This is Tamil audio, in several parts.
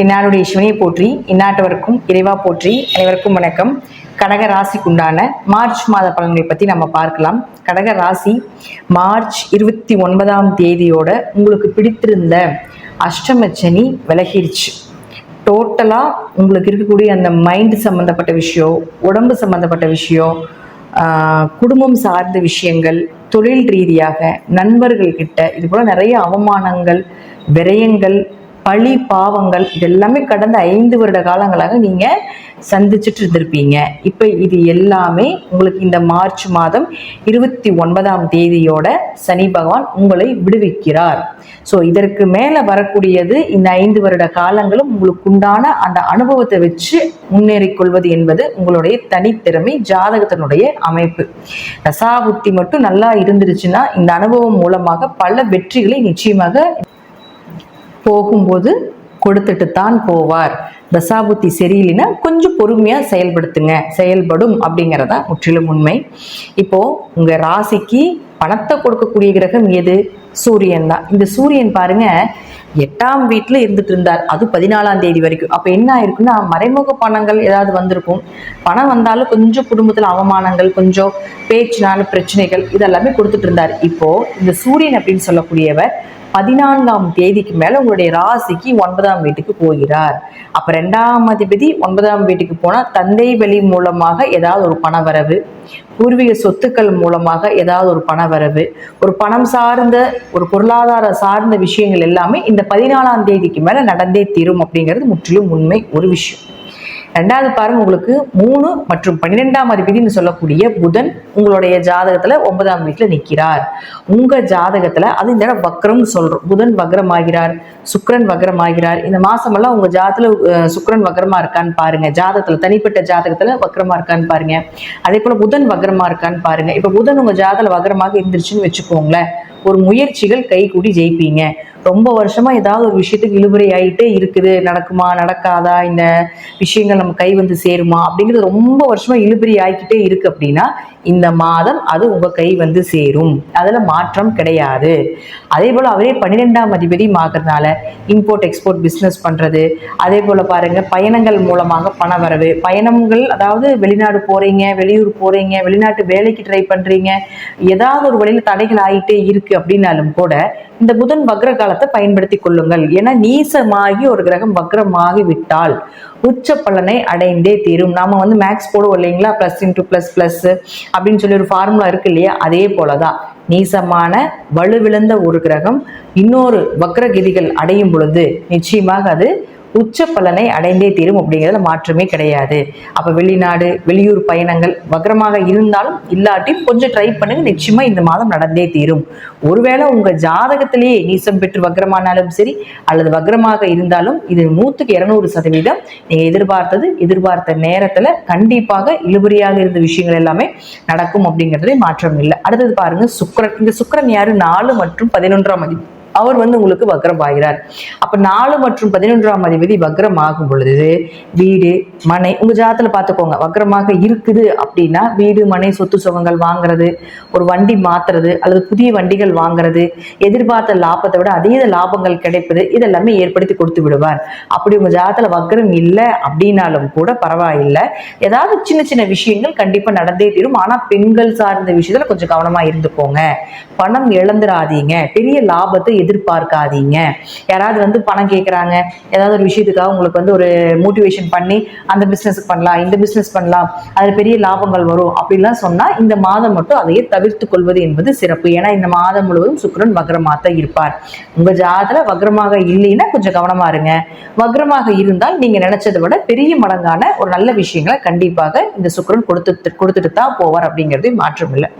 என்னாருடைய சிவனையை போற்றி, இந்நாட்டவருக்கும் இறைவா போற்றி. அனைவருக்கும் வணக்கம். கடக ராசிக்குண்டான மார்ச் மாத பலன்களை பற்றி நம்ம பார்க்கலாம். கடக ராசி மார்ச் 29 உங்களுக்கு பிடித்திருந்த அஷ்டமச்சனி விலகிருச்சு. டோட்டலாக உங்களுக்கு இருக்கக்கூடிய அந்த மைண்டு சம்மந்தப்பட்ட விஷயம், உடம்பு சம்மந்தப்பட்ட விஷயம், குடும்பம் சார்ந்த விஷயங்கள், தொழில் ரீதியாக நண்பர்கள்கிட்ட இது போல நிறைய அவமானங்கள், விரயங்கள், பழி பாவங்கள் இதெல்லாமே கடந்த 5 வருட காலங்களாக நீங்கள் சந்திச்சுட்டு இருந்திருப்பீங்க. இப்போ இது எல்லாமே உங்களுக்கு இந்த மார்ச் மாதம் 29 சனி பகவான் உங்களை விடுவிக்கிறார். ஸோ இதற்கு மேலே வரக்கூடியது இந்த 5 வருட காலங்களும் உங்களுக்கு உண்டான அந்த அனுபவத்தை வச்சு முன்னேறிக்கொள்வது என்பது உங்களுடைய தனித்திறமை, ஜாதகத்தினுடைய அமைப்பு. தசாபுத்தி மட்டும் நல்லா இருந்துருச்சுன்னா இந்த அனுபவம் மூலமாக பல வெற்றிகளை நிச்சயமாக போகும்போது கொடுத்துட்டு தான் போவார். தசாபுத்தி சரியில்லைன்னா கொஞ்சம் பொறுமையாக செயல்படும் அப்படிங்கிறதா முற்றிலும் உண்மை. இப்போது உங்கள் ராசிக்கு பணத்தை கொடுக்கக்கூடிய கிரகம் எது? சூரியன் தான். இந்த சூரியன் பாருங்க 8ஆம் வீட்டில் இருந்துட்டு இருந்தார், அது 14ஆம் தேதி வரைக்கும். அப்போ என்ன ஆயிருக்குன்னா மறைமுக பணங்கள் ஏதாவது வந்திருக்கும். பணம் வந்தாலும் கொஞ்சம் குடும்பத்தில் அவமானங்கள், கொஞ்சம் பேச்சினால பிரச்சனைகள் இதெல்லாமே கொடுத்துட்டு இருந்தார். இப்போது இந்த சூரியன் அப்படின்னு சொல்லக்கூடியவர் 14ஆம் தேதிக்கு மேலே உங்களுடைய ராசிக்கு 9ஆம் வீட்டுக்கு போகிறார். அப்போ 2ஆம் அதிபதி 9ஆம் வீட்டுக்கு போனால் தந்தை வழி மூலமாக ஏதாவது ஒரு பண வரவு, பூர்வீக சொத்துக்கள் மூலமாக ஏதாவது ஒரு பண வரவு, ஒரு பணம் சார்ந்த ஒரு பொருளாதார சார்ந்த விஷயங்கள் எல்லாமே இந்த 14ஆம் தேதிக்கு மேலே நடந்தே தீரும் அப்படிங்கிறது முற்றிலும் உண்மை ஒரு விஷயம். 2வது பாருங்க, உங்களுக்கு 3 மற்றும் 12ஆம் அதிபதினு சொல்லக்கூடிய புதன் உங்களுடைய ஜாதகத்துல 9ஆம் வீட்டுல நிற்கிறார். உங்க ஜாதகத்துல அது இந்த வக்ரம் சொல்றோம். புதன் வக்ரம் ஆகிறார், சுக்கிரன் வக்ரம் ஆகிறார். இந்த மாசமெல்லாம் உங்க ஜாதகத்துல சுக்கிரன் வக்ரமா இருக்கான்னு பாருங்க. ஜாதகத்துல தனிப்பட்ட ஜாதகத்துல வக்ரமா இருக்கான்னு பாருங்க. அதே போல புதன் வக்ரமா இருக்கான்னு பாருங்க. இப்ப புதன் உங்க ஜாதகத்துல வக்ரமாக இருந்துருச்சுன்னு வச்சுக்கோங்களேன், ஒரு முயற்சிகள் கை கூடி ஜெயிப்பீங்க. ரொம்ப வருஷமா ஏதாவது ஒரு விஷயத்துக்கு இழுபறி ஆகிட்டே இருக்குது, நடக்குமா நடக்காதா, இந்த விஷயங்கள் நம்ம கை வந்து சேருமா அப்படிங்கிறது ரொம்ப வருஷமா இழுபறி ஆகிக்கிட்டே இருக்கு அப்படின்னா இந்த மாதம் அது உங்க கை வந்து சேரும். அதுல மாற்றம் கிடையாது. அதே போல அவரே 12ஆம் அதிபதி ஆகிறதுனால இம்போர்ட் எக்ஸ்போர்ட் பிஸ்னஸ் பண்றது, அதே போல பாருங்க பயணங்கள் மூலமாக பண வரவு, பயணங்கள் அதாவது வெளிநாடு போறீங்க, வெளியூர் போறீங்க, வெளிநாட்டு வேலைக்கு ட்ரை பண்றீங்க, ஏதாவது ஒரு வழியில தடைகள் ஆகிட்டே இருக்கு அப்படின்னாலும் கூட இந்த புதன் வக்ர காலத்தை பயன்படுத்தி கொள்ளுங்கள். ஏன்னா நீசமாகி ஒரு கிரகம் வக்ரமாகி விட்டால் உச்ச பலனை அடைந்தே தீரும். நாம வந்து மேக்ஸ் போடுவோம் இல்லைங்களா, ++++ அப்படின்னு சொல்லி ஒரு ஃபார்முலா இருக்கு இல்லையா, அதே போலதான் நீசமான வலுவிழந்த ஒரு கிரகம் இன்னொரு வக்ரகதிகள் அடையும் பொழுது நிச்சயமாக அது உச்ச பலனை அடைந்தே தீரும் அப்படிங்கிறதுல மாற்றமே கிடையாது. அப்போ வெளிநாடு வெளியூர் பயணங்கள் வக்ரமாக இருந்தாலும் இல்லாட்டியும் கொஞ்சம் ட்ரை பண்ணுங்க, நிச்சயமா இந்த மாதம் நடந்தே தீரும். ஒருவேளை உங்க ஜாதகத்திலேயே நீசம் பெற்று வக்ரமானாலும் சரி அல்லது வக்ரமாக இருந்தாலும் இது 100% நீங்க எதிர்பார்த்த நேரத்துல கண்டிப்பாக இழுபறியாக இருந்த விஷயங்கள் எல்லாமே நடக்கும் அப்படிங்கிறதுல மாற்றம் இல்லை. அடுத்தது பாருங்க சுக்கிரன். இந்த சுக்கிரன் யாரு? 4 மற்றும் 11ஆம் அதிபதி. அவர் வந்து உங்களுக்கு வக்ரம் ஆகிறார். அப்ப 4 மற்றும் 11ஆம் அதிபதி வக்ரம் ஆகும் பொழுது வீடு மனை உங்க ஜாதகத்துல பார்த்துக்கோங்க. வக்ரமாக இருக்குது அப்படின்னா வீடு மனை சொத்து சுகங்கள் வாங்குறது, ஒரு வண்டி மாத்துறது அல்லது புதிய வண்டிகள் வாங்குறது, எதிர்பார்த்த லாபத்தை விட அதீத லாபங்கள் கிடைப்பது, இதெல்லாமே ஏற்படுத்தி கொடுத்து விடுவார். அப்படி உங்க ஜாதகத்துல வக்ரம் இல்லை அப்படின்னாலும் கூட பரவாயில்லை, ஏதாவது சின்ன சின்ன விஷயங்கள் கண்டிப்பா நடந்தே தீரும். ஆனா பெண்கள் சார்ந்த விஷயத்துல கொஞ்சம் கவனமா இருந்துக்கோங்க. பணம் இழந்துடாதீங்க, பெரிய லாபத்தை எதிர்பார்க்காதீங்க. யாராவது வந்து பணம் கேட்குறாங்க, ஏதாவது ஒரு விஷயத்துக்காக உங்களுக்கு வந்து ஒரு மோட்டிவேஷன் பண்ணி அந்த பிஸ்னஸ் பண்ணலாம், இந்த பிஸ்னஸ் பண்ணலாம், அதில் பெரிய லாபங்கள் வரும் அப்படின்லாம் சொன்னால் இந்த மாதம் மட்டும் அதையே தவிர்த்து கொள்வது என்பது சிறப்பு. ஏன்னா இந்த மாதம் முழுவதும் சுக்கிரன் வக்ரமாக இருப்பார். உங்கள் ஜாதகத்தில் வக்ரமாக இல்லைன்னா கொஞ்சம் கவனமா இருங்க. வக்ரமாக இருந்தால் நீங்க நினைச்சதை விட பெரிய மடங்கான ஒரு நல்ல விஷயங்களை கண்டிப்பாக இந்த சுக்கிரன் கொடுத்துட்டு தான் போவார் அப்படிங்கிறது மாற்றம் இல்லை.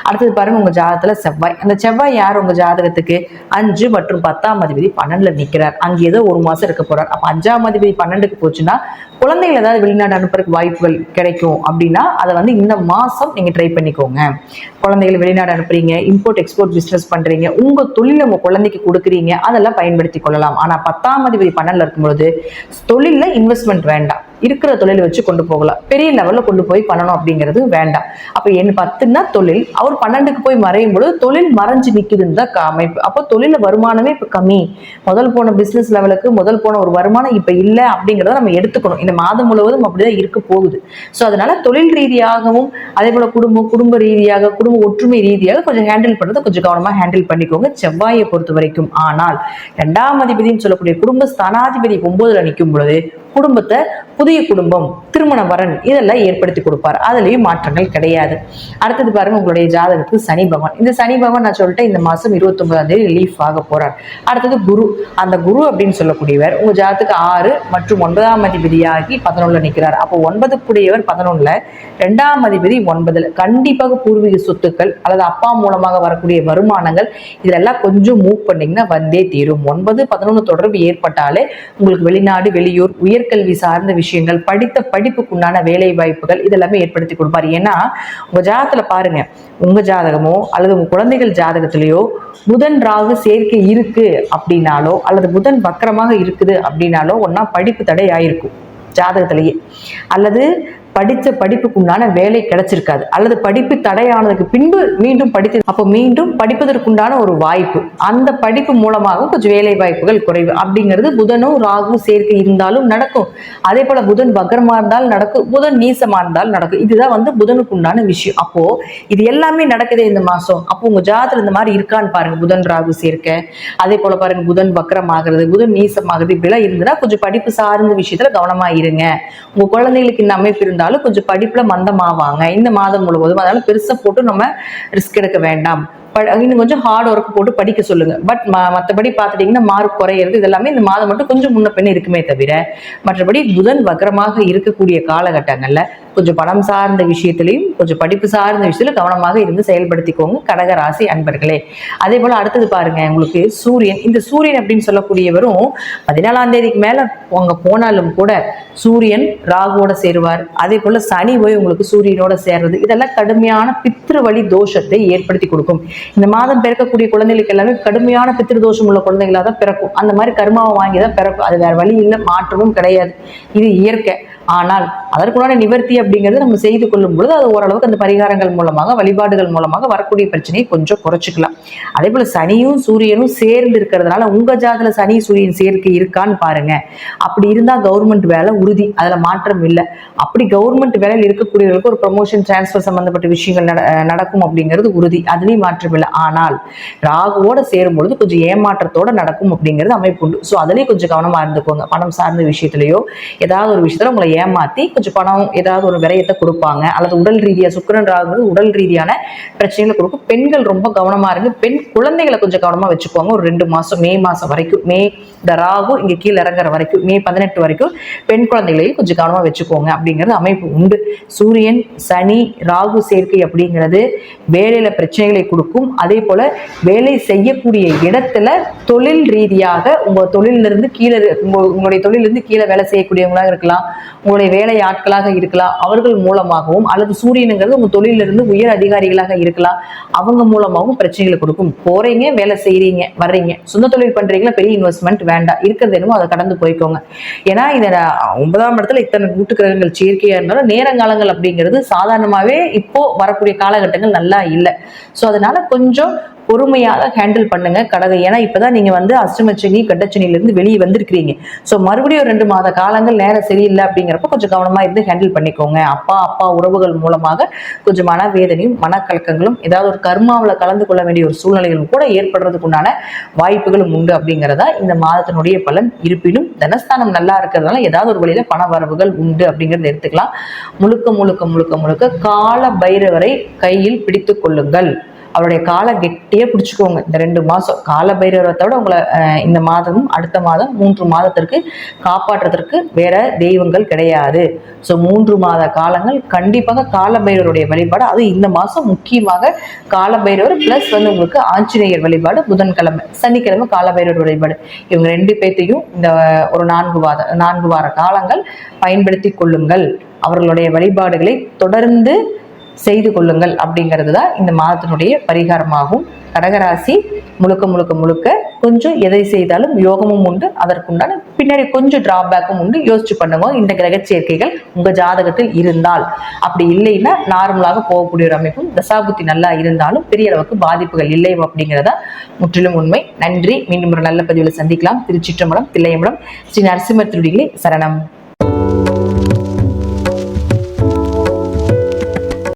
அடுத்தது பாருங்க உங்க ஜாதகத்துல செவ்வாய். அந்த செவ்வாய் யார்? உங்க ஜாதகத்துக்கு 5 மற்றும் 10ஆம் அதிபதி 12ல நிற்கிறார். அங்கே ஏதோ ஒரு மாசம் இருக்க போறார். அப்ப 5ஆம் அதிபதி 12க்கு போச்சுன்னா குழந்தைகள் ஏதாவது வெளிநாடு அனுப்புறதுக்கு வாய்ப்புகள் கிடைக்கும் அப்படின்னா அதை வந்து இந்த மாசம் நீங்க ட்ரை பண்ணிக்கோங்க. குழந்தைகள் வெளிநாடு அனுப்புறீங்க, இம்போர்ட் எக்ஸ்போர்ட் பிசினஸ் பண்றீங்க, உங்க தொழில உங்க குழந்தைக்கு கொடுக்குறீங்க, அதெல்லாம் பயன்படுத்தி கொள்ளலாம். ஆனா 10ஆம் அதிபதி 12ல இருக்கும்போது தொழில இன்வெஸ்ட்மெண்ட் வேண்டாம், இருக்கிற தொழிலை வச்சு கொண்டு போகலாம், பெரிய லெவல்ல கொண்டு போய் பண்ணணும் அப்படிங்கிறது வேண்டாம். அப்ப என்ன 10ன்னா தொழில், அவர் 12க்கு போய் மறையும் பொழுது தொழில் மறைஞ்சு நிக்குதுன்னு தான் அமைப்பு. அப்போ தொழில வருமானமே இப்ப கம்மி, முதல் போன பிசினஸ் லெவலுக்கு முதல் போன ஒரு வருமானம் இப்ப இல்லை அப்படிங்கிறத நம்ம எடுத்துக்கணும். இந்த மாதம் முழுவதும் அப்படிதான் இருக்க போகுது. ஸோ அதனால தொழில் ரீதியாகவும் அதே போல குடும்ப ரீதியாக குடும்ப ஒற்றுமை ரீதியாக கொஞ்சம் ஹேண்டில் பண்றது கொஞ்சம் கவனமா ஹேண்டில் பண்ணிக்கோங்க செவ்வாயை பொறுத்த வரைக்கும். ஆனால் 2ஆம் அதிபதினு சொல்லக்கூடிய குடும்ப ஸ்தானாதிபதி 9ல நிற்கும் பொழுது குடும்பத்தை புதிய குடும்பம், திருமண வரன் இதெல்லாம் ஏற்படுத்தி கொடுப்பார். அதுலயும் மாற்றங்கள் கிடையாது. அடுத்தது பாருங்க, உங்களுடைய ஜாதகத்துக்கு சனி பகவான். இந்த சனி பகவான் நான் சொல்லிட்டேன் இந்த மாசம் 29ஆம் தேதி ரிலீஃப் ஆக போறார். அடுத்தது குரு. அந்த குரு அப்படின்னு சொல்லக்கூடியவர் உங்க ஜாதகத்துக்கு 6 மற்றும் 9ஆம் அதிபதியாகி 11ல நிற்கிறார். அப்போ 9 கூடியவர் 11ல, 2ஆம் அதிபதி 9ல. கண்டிப்பாக பூர்வீக சொத்துக்கள் அல்லது அப்பா மூலமாக வரக்கூடிய வருமானங்கள் இதெல்லாம் கொஞ்சம் மூவ் பண்ணீங்கன்னா வந்தே தீரும். 9, 11 தொடர்பு ஏற்பட்டாலே உங்களுக்கு வெளிநாடு, வெளியூர், உயர்கல்வி சார்ந்த விஷயங்கள், படித்த படிப்புக்குண்டான வேலை வாய்ப்புகள் இதெல்லாமே ஏற்படுத்தி கொடுப்பாரு. ஏன்னா உங்க ஜாதகத்துல பாருங்க, உங்க ஜாதகமோ அல்லது உங்க குழந்தைகள் ஜாதகத்திலேயோ புதன் ராகு சேர்க்கை இருக்கு அப்படின்னாலோ அல்லது புதன் வக்கரமாக இருக்குது அப்படின்னாலோ ஒன்னா படிப்பு தடை ஆயிருக்கும் ஜாதகத்திலேயே, அல்லது படித்த படிப்புக்குண்டான வேலை கிடைச்சிருக்காது, அல்லது படிப்பு தடையானதுக்கு பின்பு மீண்டும் மீண்டும் படிப்பதற்குண்டான ஒரு வாய்ப்பு, அந்த படிப்பு மூலமாக கொஞ்சம் வேலை வாய்ப்புகள் குறைவு அப்படிங்கிறது புதனும் ராகு சேர்க்கை இருந்தாலும் நடக்கும். அதே போல புதன் வக்ரமா இருந்தாலும் நடக்கும், புதன் நீசமா இருந்தாலும் நடக்கும். இதுதான் வந்து புதனுக்கு உண்டான விஷயம். அப்போ இது எல்லாமே நடக்குதே இந்த மாசம். அப்போ உங்க ஜாதகத்துல இந்த மாதிரி இருக்கான்னு பாருங்க. புதன் ராகு சேர்க்கை, அதே போல பாருங்க புதன் வக்ரம் ஆகுறது, புதன் நீசமாகுது, இப்படிலாம் இருந்ததுன்னா கொஞ்சம் படிப்பு சார்ந்த விஷயத்துல கவனமா இருங்க. உங்க குழந்தைகளுக்கு இந்த அமைப்பு இருந்தாலும் கொஞ்சம் படிப்புல மந்தமாவாங்க இந்த மாதம் முழுவதும். அதனால பெருசா போட்டு நம்ம ரிஸ்க் எடுக்க வேண்டாம். இன்னும் கொஞ்சம் ஹார்ட் ஒர்க் போட்டு படிக்க சொல்லுங்க. பட் மற்றபடி பார்த்துட்டீங்கன்னா மார்க் குறையிறது இதெல்லாமே இந்த மாதம் மட்டும் கொஞ்சம் முன்ன பின்ன இருக்குமே தவிர, மற்றபடி புதன் வக்ரமாக இருக்கக்கூடிய காலகட்டங்கள்ல கொஞ்சம் பணம் சார்ந்த விஷயத்திலையும் கொஞ்சம் படிப்பு சார்ந்த விஷயத்துல கவனமாக இருந்து செயல்படுத்திக்கோங்க கடக ராசி அன்பர்களே. அதே போல அடுத்தது பாருங்க, உங்களுக்கு சூரியன். இந்த சூரியன் அப்படின்னு சொல்லக்கூடியவரும் 14ஆம் தேதிக்கு மேல அங்க போனாலும் கூட சூரியன் ராகுவோட சேருவார். அதே போல சனி போய் உங்களுக்கு சூரியனோட சேர்றது இதெல்லாம் கடுமையான பித்ரு வழி தோஷத்தை ஏற்படுத்தி கொடுக்கும். இந்த மாதம் பிறக்கக்கூடிய குழந்தைகளுக்கு எல்லாமே கடுமையான பித்ரு தோஷம் உள்ள குழந்தைகளாக தான் பிறக்கும். அந்த மாதிரி கர்மாவை வாங்கி தான் பிறக்கும். அது வேற வழி இல்லை, மாற்றமும் கிடையாது, இது இயற்கை. ஆனால் அதற்குள்ளான நிவர்த்தி அப்படிங்கிறது நம்ம செய்து கொள்ளும் பொழுது அது ஓரளவுக்கு அந்த பரிகாரங்கள் மூலமாக வழிபாடுகள் மூலமாக வரக்கூடிய பிரச்சனையை கொஞ்சம் குறைச்சிக்கலாம். அதே போல சனியும் சூரியனும் சேர்ந்து இருக்கிறதுனால உங்க ஜாதகத்துல சனி சூரியன் சேர்க்கை இருக்கான்னு பாருங்க. அப்படி இருந்தா கவர்மெண்ட் வேலை உறுதி, அதுல மாற்றம் இல்லை. அப்படி கவர்மெண்ட் வேலையில் இருக்கக்கூடியவர்களுக்கு ஒரு ப்ரமோஷன் டிரான்ஸ்பர் சம்பந்தப்பட்ட விஷயங்கள் நடக்கும் அப்படிங்கிறது உறுதி, அதுலயும் மாற்றம் இல்லை. ஆனால் ராகுவோட சேரும் பொழுது கொஞ்சம் ஏமாற்றத்தோட நடக்கும் அப்படிங்கிறது அமைப்பு உண்டு. ஸோ அதுலயும் கொஞ்சம் கவனமா இருந்துக்கோங்க. பணம் சார்ந்த விஷயத்திலேயோ ஏதாவது ஒரு விஷயத்துல உங்களை ஏமாத்தி கொஞ்சம் பணம் ஏதாவது ஒரு விரயத்தை கொடுப்பாங்க, அல்லது உடல் ரீதியா சுக்கிரன் ராகு உடல் ரீதியான பிரச்சனைகளை கொடுக்கும். பெண்கள் ரொம்ப கவனமா இருக்கு. பெண் குழந்தைகளை கொஞ்சம் கவனமா வச்சுக்கோங்க. ஒரு 2 மாசம், மே மாசம் வரைக்கும், மே இந்த ராகு இங்க கீழே இறங்குற வரைக்கும், மே 18 வரைக்கும் பெண் குழந்தைகளையும் கொஞ்சம் கவனமா வச்சுக்கோங்க அப்படிங்கிறது அமைப்பு உண்டு. சூரியன் சனி ராகு சேர்க்கை அப்படிங்கிறது வேலையில பிரச்சனைகளை கொடுக்கும். அதே போல வேலை செய்யக்கூடிய இடத்துல தொழில் ரீதியாக உங்க தொழிலிருந்து கீழே உங்களுடைய தொழிலிருந்து கீழே வேலை செய்யக்கூடியவங்களாக இருக்கலாம், உங்களுடைய வேலை ஆட்களாக இருக்கலாம், அவர்கள் மூலமாகவும், அல்லது சூரியனுங்கிறது உங்க தொழிலிருந்து உயர் அதிகாரிகளாக இருக்கலாம், அவங்க மூலமாகவும் பிரச்சனைகளை கொடுக்கும். போறீங்க, வேலை செய்யறீங்க, வர்றீங்க, சொந்த தொழில் பண்றீங்களா, பெரிய இன்வெஸ்ட்மெண்ட் வேண்டாம், இருக்கிறது என்னமோ அதை கடந்து போய்க்கோங்க. ஏன்னா இந்த 9ஆம் இடத்துல இத்தனை கூட்டு கிரகங்கள் சேர்க்கையா இருந்தாலும் நேரங்காலங்கள் அப்படிங்கிறது சாதாரணமாவே இப்போ வரக்கூடிய காலகட்டங்கள் நல்லா இல்லை. ஸோ அதனால கொஞ்சம் பொறுமையாக ஹேண்டில் பண்ணுங்க கடகம். ஏன்னா இப்பதான் நீங்க வந்து அஷ்டமச்சனி கட்டச்சனிலிருந்து வெளியே வந்திருக்கிறீங்க. ஸோ மறுபடியும் 2 மாத காலங்கள் நேரம் சரியில்லை அப்படிங்கிறப்ப கொஞ்சம் கவனமா இருந்து ஹேண்டில் பண்ணிக்கோங்க. அப்பா உறவுகள் மூலமாக கொஞ்சம் மனவேதனையும் மனக்கலக்கங்களும் ஏதாவது ஒரு கர்மாவில் கலந்து கொள்ள வேண்டிய ஒரு சூழ்நிலைகளும் கூட ஏற்படுறதுக்கு உண்டான வாய்ப்புகளும் உண்டு அப்படிங்கிறதா இந்த மாதத்தினுடைய பலன். இருப்பினும் தனஸ்தானம் நல்லா இருக்கிறதுனால ஏதாவது ஒரு வழியில பண வரவுகள் உண்டு அப்படிங்கறத எடுத்துக்கலாம். முழுக்க முழுக்க முழுக்க முழுக்க கால பைரவரை கையில் பிடித்துக் கொள்ளுங்கள். அவருடைய காலை கெட்டியே பிடிச்சிக்கோங்க. இந்த 2 மாசம் கால பைரவரத்தோட உங்களை இந்த மாதமும் அடுத்த மாதம் 3 மாதத்திற்கு காப்பாற்றுறதற்கு வேற தெய்வங்கள் கிடையாது. ஸோ 3 மாத காலங்கள் கண்டிப்பாக கால பைரவருடைய வழிபாடு, அது இந்த மாசம் முக்கியமாக கால பைரவர் பிளஸ் உங்களுக்கு ஆஞ்சநேயர் வழிபாடு, புதன்கிழமை சனிக்கிழமை கால பைரவர் வழிபாடு, இவங்க 2 பேர்த்தையும் இந்த ஒரு 4 வார காலங்கள் பயன்படுத்தி கொள்ளுங்கள். அவர்களுடைய வழிபாடுகளை தொடர்ந்து செய்து கொள்ளுங்கள் அப்படிங்கிறது தான் இந்த மாதத்தினுடைய பரிகாரமாகும். கடகராசி முழுக்க கொஞ்சம் எதை செய்தாலும் யோகமும் உண்டு, அதற்குண்டான பின்னாடி கொஞ்சம் டிராபேக்கும் உண்டு. யோசிச்சு பண்ணுங்க. இந்த கிரக சேர்க்கைகள் உங்க ஜாதகத்தில் இருந்தால், அப்படி இல்லைன்னா நார்மலாக போகக்கூடிய ஒரு அமைப்பும், தசாபுத்தி நல்லா இருந்தாலும் பெரிய அளவுக்கு பாதிப்புகள் இல்லை அப்படிங்கிறதா முற்றிலும் உண்மை. நன்றி. மீண்டும் ஒரு நல்ல பதிவில் சந்திக்கலாம். திருச்சிற்றம்பலம், தில்லையம்பலம், ஸ்ரீ நரசிம்மர் திருடிகளே சரணம்.